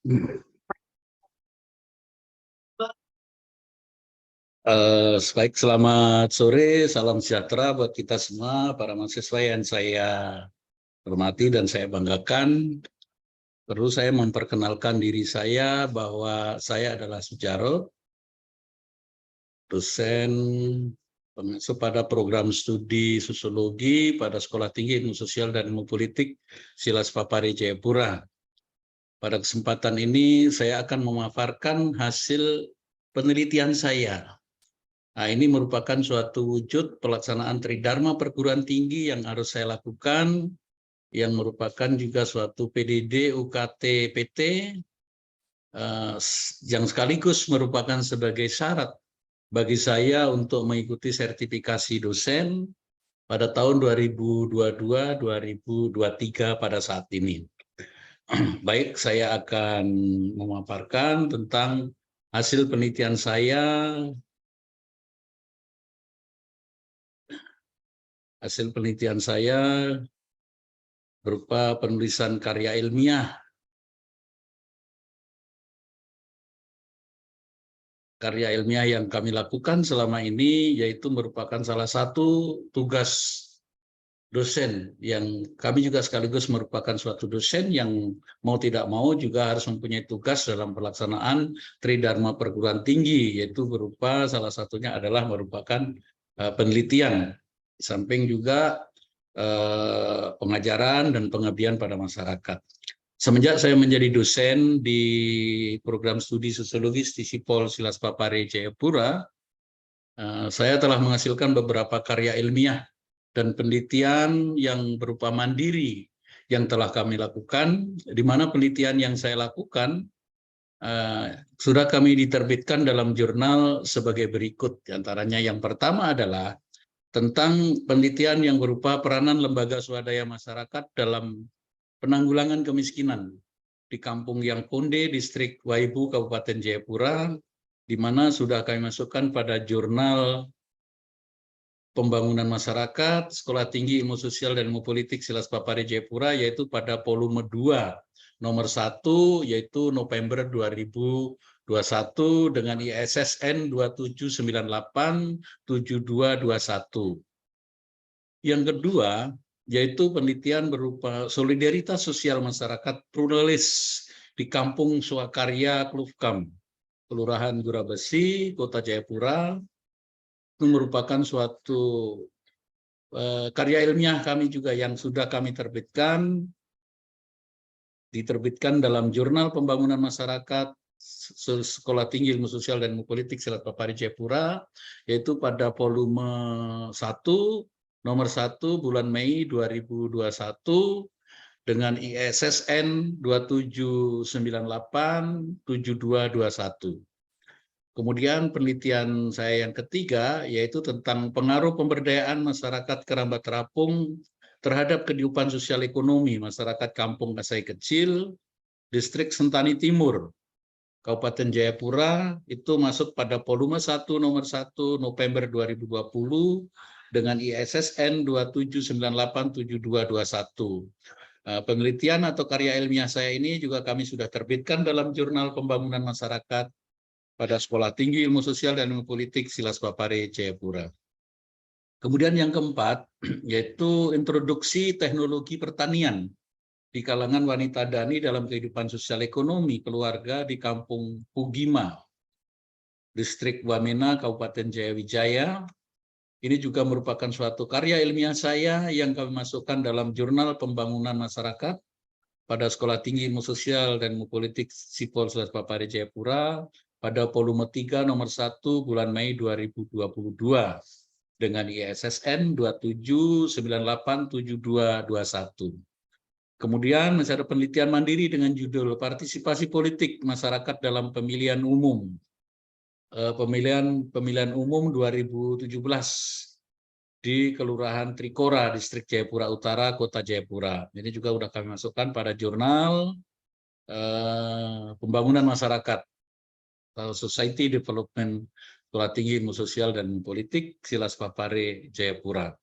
Baik, selamat sore, salam sejahtera buat kita semua, para mahasiswa yang saya hormati dan saya banggakan. Perlu saya memperkenalkan diri saya bahwa saya adalah Sujaro, dosen pengasuh pada program studi sosiologi pada Sekolah Tinggi Ilmu Sosial dan Ilmu Politik Silas Papari Jayapura. Pada kesempatan ini saya akan memaparkan hasil penelitian saya. Nah, ini merupakan suatu wujud pelaksanaan Tridharma perguruan tinggi yang harus saya lakukan, yang merupakan juga suatu PDD UKT PT, yang sekaligus merupakan sebagai syarat bagi saya untuk mengikuti sertifikasi dosen pada tahun 2022-2023 pada saat ini. Baik, saya akan memaparkan tentang hasil penelitian saya. Hasil penelitian saya berupa penulisan karya ilmiah. Karya ilmiah yang kami lakukan selama ini yaitu merupakan salah satu tugas dosen yang kami juga sekaligus merupakan suatu dosen yang mau tidak mau juga harus mempunyai tugas dalam pelaksanaan Tridharma perguruan tinggi, yaitu berupa salah satunya adalah merupakan penelitian, di samping juga pengajaran dan pengabdian pada masyarakat. Semenjak saya menjadi dosen di program studi sosiologis di Sipol Silas Papari Jayapura, saya telah menghasilkan beberapa karya ilmiah dan penelitian yang berupa mandiri yang telah kami lakukan, di mana penelitian yang saya lakukan sudah kami diterbitkan dalam jurnal sebagai berikut. Di antaranya yang pertama adalah tentang penelitian yang berupa peranan lembaga swadaya masyarakat dalam penanggulangan kemiskinan di Kampung Yang Konde, Distrik Waibu, Kabupaten Jayapura, di mana sudah kami masukkan pada jurnal Pembangunan Masyarakat, Sekolah Tinggi Ilmu Sosial dan Ilmu Politik Silas Papari Jayapura, yaitu pada volume 2, nomor 1, yaitu November 2021 dengan ISSN 27987221. Yang kedua, yaitu penelitian berupa solidaritas sosial masyarakat pluralis di Kampung Swakarya Klufkam, Kelurahan Gurabesi, Kota Jayapura. Itu merupakan suatu karya ilmiah kami juga yang sudah kami diterbitkan dalam Jurnal Pembangunan Masyarakat Sekolah Tinggi Ilmu Sosial dan Ilmu Politik Silas Papari Jayapura, yaitu pada volume 1, nomor 1, bulan Mei 2021, dengan ISSN 27987221. Kemudian penelitian saya yang ketiga yaitu tentang pengaruh pemberdayaan masyarakat kerabat terapung terhadap kehidupan sosial ekonomi masyarakat Kampung Kasai Kecil, Distrik Sentani Timur, Kabupaten Jayapura, itu masuk pada volume 1 nomor 1 November 2020 dengan ISSN 27987221. Penelitian atau karya ilmiah saya ini juga kami sudah terbitkan dalam Jurnal Pembangunan Masyarakat pada Sekolah Tinggi Ilmu Sosial dan Ilmu Politik Silas Papari Jayapura. Kemudian yang keempat, yaitu introduksi teknologi pertanian di kalangan wanita Dani dalam kehidupan sosial ekonomi keluarga di Kampung Pugima, Distrik Wamena, Kabupaten Jayawijaya. Ini juga merupakan suatu karya ilmiah saya yang kami masukkan dalam Jurnal Pembangunan Masyarakat pada Sekolah Tinggi Ilmu Sosial dan Ilmu Politik Sipol Silas Papari Jayapura pada volume 3 nomor 1 bulan Mei 2022 dengan ISSN 27987221. Kemudian masih ada penelitian mandiri dengan judul Partisipasi Politik Masyarakat dalam Pemilihan Umum. Pemilihan umum 2017 di Kelurahan Trikora, Distrik Jayapura Utara, Kota Jayapura. Ini juga sudah kami masukkan pada jurnal Pembangunan Masyarakat, Society Development, Sekolah Tinggi Ilmu Sosial dan Politik Silas Papari Jayapura.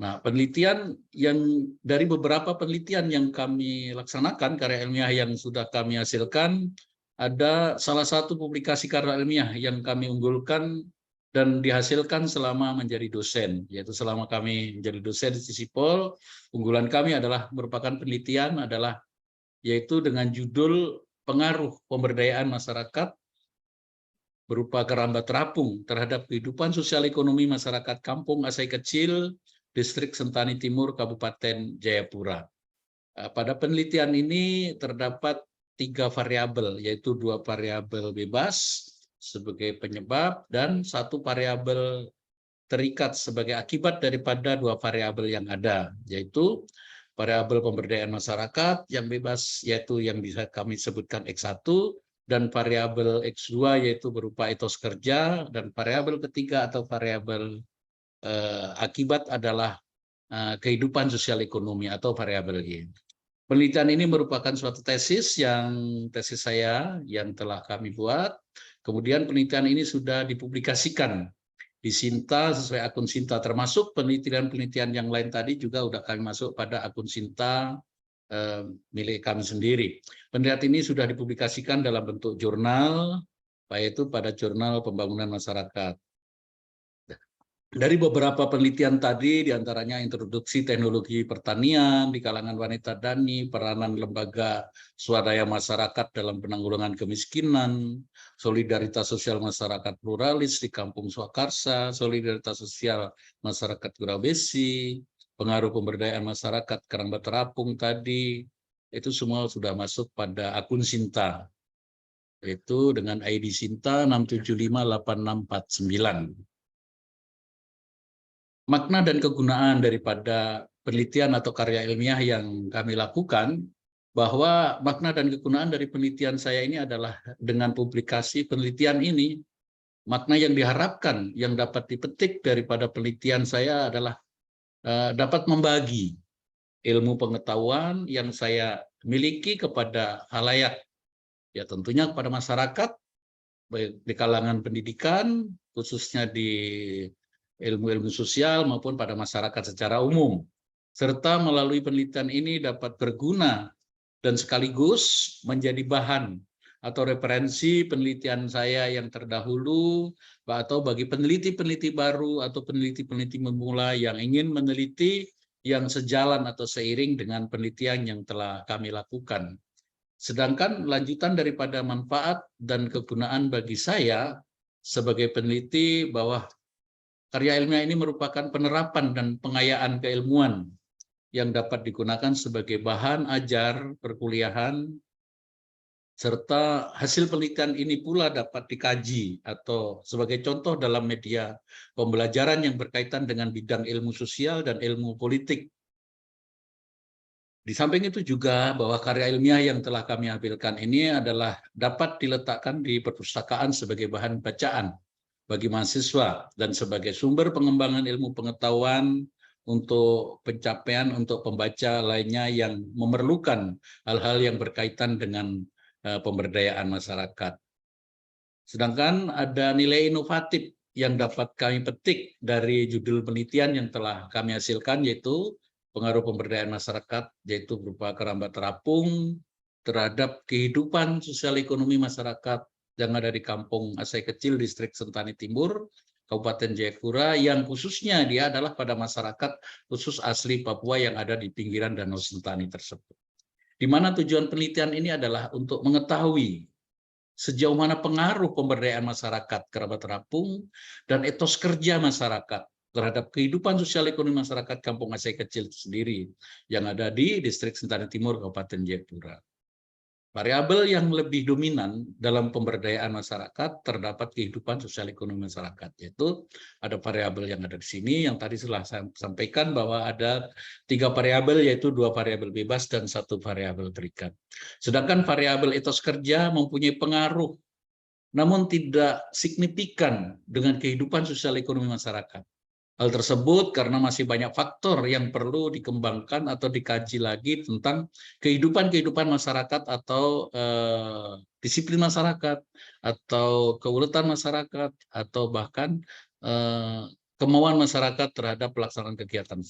Nah, penelitian yang dari beberapa penelitian yang kami laksanakan, karya ilmiah yang sudah kami hasilkan, ada salah satu publikasi karya ilmiah yang kami unggulkan dan dihasilkan selama menjadi dosen, yaitu selama kami menjadi dosen di Sisipol, unggulan kami adalah merupakan penelitian yaitu dengan judul pengaruh pemberdayaan masyarakat berupa kerambat terapung terhadap kehidupan sosial ekonomi masyarakat Kampung Asai Kecil, Distrik Sentani Timur, Kabupaten Jayapura. Pada penelitian ini terdapat 3 variabel, yaitu 2 variabel bebas sebagai penyebab dan 1 variabel terikat sebagai akibat daripada 2 variabel yang ada, yaitu variabel pemberdayaan masyarakat yang bebas, yaitu yang bisa kami sebutkan X1, dan variabel X2 yaitu berupa etos kerja, dan variabel ketiga atau variabel akibat adalah kehidupan sosial ekonomi atau variabel Y. Penelitian ini merupakan suatu tesis saya yang telah kami buat. Kemudian penelitian ini sudah dipublikasikan di Sinta sesuai akun Sinta, termasuk penelitian-penelitian yang lain tadi juga sudah kami masuk pada akun Sinta milik kami sendiri. Penelitian ini sudah dipublikasikan dalam bentuk jurnal, yaitu pada Jurnal Pembangunan Masyarakat. Dari beberapa penelitian tadi, diantaranya introduksi teknologi pertanian di kalangan wanita tani, peranan lembaga swadaya masyarakat dalam penanggulangan kemiskinan, solidaritas sosial masyarakat pluralis di Kampung Swakarsa, solidaritas sosial masyarakat Gurabesi, pengaruh pemberdayaan masyarakat Kerambat Terapung tadi, itu semua sudah masuk pada akun Sinta, yaitu dengan ID Sinta 6758649. Makna dan kegunaan daripada penelitian atau karya ilmiah yang kami lakukan, bahwa makna dan kegunaan dari penelitian saya ini adalah dengan publikasi penelitian ini, makna yang diharapkan yang dapat dipetik daripada penelitian saya adalah dapat membagi ilmu pengetahuan yang saya miliki kepada khalayak, ya tentunya kepada masyarakat, baik di kalangan pendidikan, khususnya di ilmu-ilmu sosial maupun pada masyarakat secara umum. Serta melalui penelitian ini dapat berguna dan sekaligus menjadi bahan atau referensi penelitian saya yang terdahulu, atau bagi peneliti-peneliti baru atau peneliti-peneliti memula yang ingin meneliti yang sejalan atau seiring dengan penelitian yang telah kami lakukan. Sedangkan lanjutan daripada manfaat dan kegunaan bagi saya sebagai peneliti bahwa karya ilmiah ini merupakan penerapan dan pengayaan keilmuan yang dapat digunakan sebagai bahan ajar perkuliahan, serta hasil penelitian ini pula dapat dikaji atau sebagai contoh dalam media pembelajaran yang berkaitan dengan bidang ilmu sosial dan ilmu politik. Di samping itu juga bahwa karya ilmiah yang telah kami hasilkan ini adalah dapat diletakkan di perpustakaan sebagai bahan bacaan bagi mahasiswa dan sebagai sumber pengembangan ilmu pengetahuan untuk pencapaian untuk pembaca lainnya yang memerlukan hal-hal yang berkaitan dengan pemberdayaan masyarakat. Sedangkan ada nilai inovatif yang dapat kami petik dari judul penelitian yang telah kami hasilkan, yaitu pengaruh pemberdayaan masyarakat, yaitu berupa kerambat terapung terhadap kehidupan sosial ekonomi masyarakat yang ada di Kampung Asai Kecil, Distrik Sentani Timur, Kabupaten Jayapura, yang khususnya dia adalah pada masyarakat khusus asli Papua yang ada di pinggiran Danau Sentani tersebut. Di mana tujuan penelitian ini adalah untuk mengetahui sejauh mana pengaruh pemberdayaan masyarakat kerabat terapung dan etos kerja masyarakat terhadap kehidupan sosial ekonomi masyarakat Kampung Asai Kecil itu sendiri yang ada di Distrik Sentani Timur, Kabupaten Jayapura. Variabel yang lebih dominan dalam pemberdayaan masyarakat terdapat kehidupan sosial ekonomi masyarakat, yaitu ada variabel yang ada di sini yang tadi telah saya sampaikan bahwa ada 3 variabel, yaitu 2 variabel bebas dan 1 variabel terikat. Sedangkan variabel etos kerja mempunyai pengaruh namun tidak signifikan dengan kehidupan sosial ekonomi masyarakat. Hal tersebut karena masih banyak faktor yang perlu dikembangkan atau dikaji lagi tentang kehidupan masyarakat atau disiplin masyarakat, atau keuletan masyarakat, atau bahkan kemauan masyarakat terhadap pelaksanaan kegiatan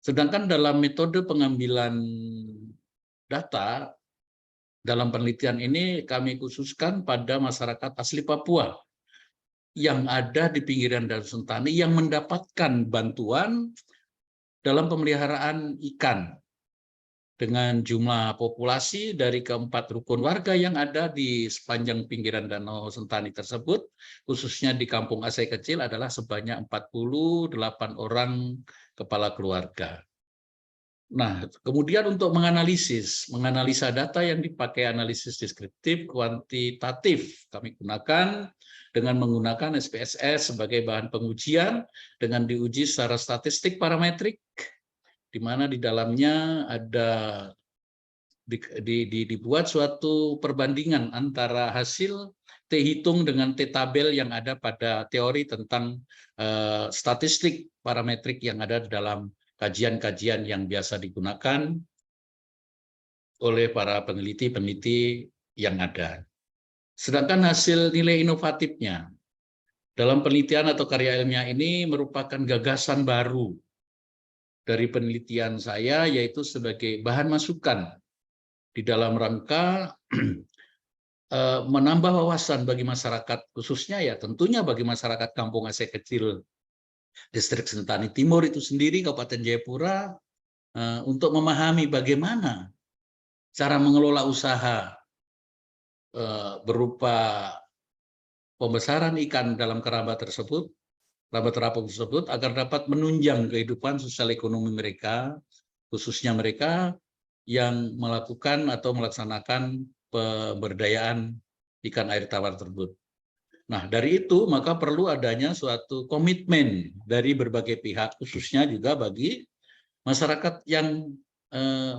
Sedangkan dalam metode pengambilan data, dalam penelitian ini kami khususkan pada masyarakat asli Papua yang ada di pinggiran Danau Sentani yang mendapatkan bantuan dalam pemeliharaan ikan dengan jumlah populasi dari keempat rukun warga yang ada di sepanjang pinggiran Danau Sentani tersebut, khususnya di Kampung Asai Kecil adalah sebanyak 48 orang kepala keluarga. Nah, kemudian untuk menganalisa data yang dipakai analisis deskriptif kuantitatif, kami gunakan dengan menggunakan SPSS sebagai bahan pengujian dengan diuji secara statistik parametrik, di mana di dalamnya ada dibuat suatu perbandingan antara hasil T hitung dengan T tabel yang ada pada teori tentang statistik parametrik yang ada di dalam kajian-kajian yang biasa digunakan oleh para peneliti-peneliti yang ada. Sedangkan hasil nilai inovatifnya dalam penelitian atau karya ilmiah ini merupakan gagasan baru dari penelitian saya, yaitu sebagai bahan masukan di dalam rangka menambah wawasan bagi masyarakat, khususnya ya tentunya bagi masyarakat Kampung Aceh Kecil, Distrik Sentani Timur itu sendiri, Kabupaten Jayapura, untuk memahami bagaimana cara mengelola usaha berupa pembesaran ikan dalam keramba tersebut, keramba terapung tersebut, agar dapat menunjang kehidupan sosial ekonomi mereka, khususnya mereka yang melakukan atau melaksanakan pemberdayaan ikan air tawar tersebut. Nah, dari itu maka perlu adanya suatu komitmen dari berbagai pihak, khususnya juga bagi masyarakat yang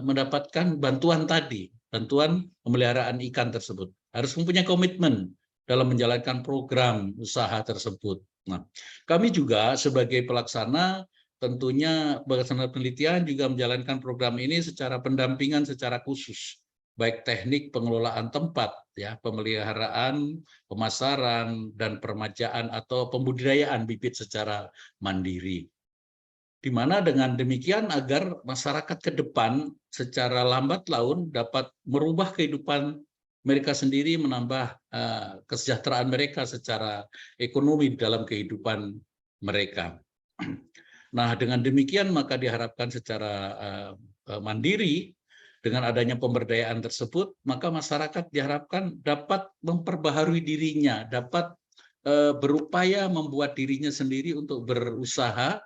mendapatkan bantuan tadi, bantuan pemeliharaan ikan tersebut. Harus mempunyai komitmen dalam menjalankan program usaha tersebut. Nah, kami juga sebagai pelaksana tentunya berdasarkan penelitian juga menjalankan program ini secara pendampingan secara khusus, baik teknik pengelolaan tempat, ya, pemeliharaan, pemasaran, dan permajaan atau pembudidayaan bibit secara mandiri. Di mana dengan demikian agar masyarakat ke depan secara lambat laun dapat merubah kehidupan mereka sendiri, menambah kesejahteraan mereka secara ekonomi dalam kehidupan mereka. Nah, dengan demikian maka diharapkan secara mandiri, dengan adanya pemberdayaan tersebut, maka masyarakat diharapkan dapat memperbaharui dirinya, dapat berupaya membuat dirinya sendiri untuk berusaha,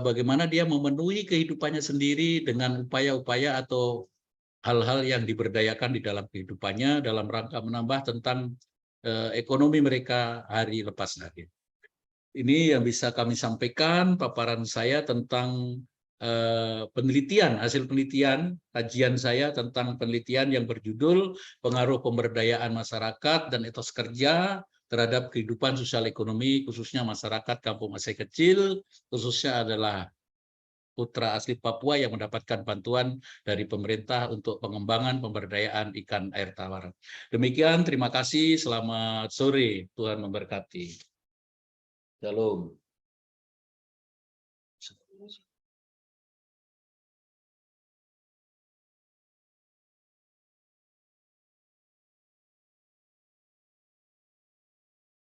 bagaimana dia memenuhi kehidupannya sendiri dengan upaya-upaya atau hal-hal yang diberdayakan di dalam kehidupannya dalam rangka menambah tentang ekonomi mereka hari lepas hari. Ini yang bisa kami sampaikan paparan saya tentang penelitian, hasil penelitian, kajian saya tentang penelitian yang berjudul Pengaruh Pemberdayaan Masyarakat dan Etos Kerja terhadap kehidupan sosial ekonomi, khususnya masyarakat Kampung Aceh Kecil, khususnya adalah putra asli Papua yang mendapatkan bantuan dari pemerintah untuk pengembangan pemberdayaan ikan air tawar. Demikian, terima kasih, selamat sore, Tuhan memberkati. Shalom.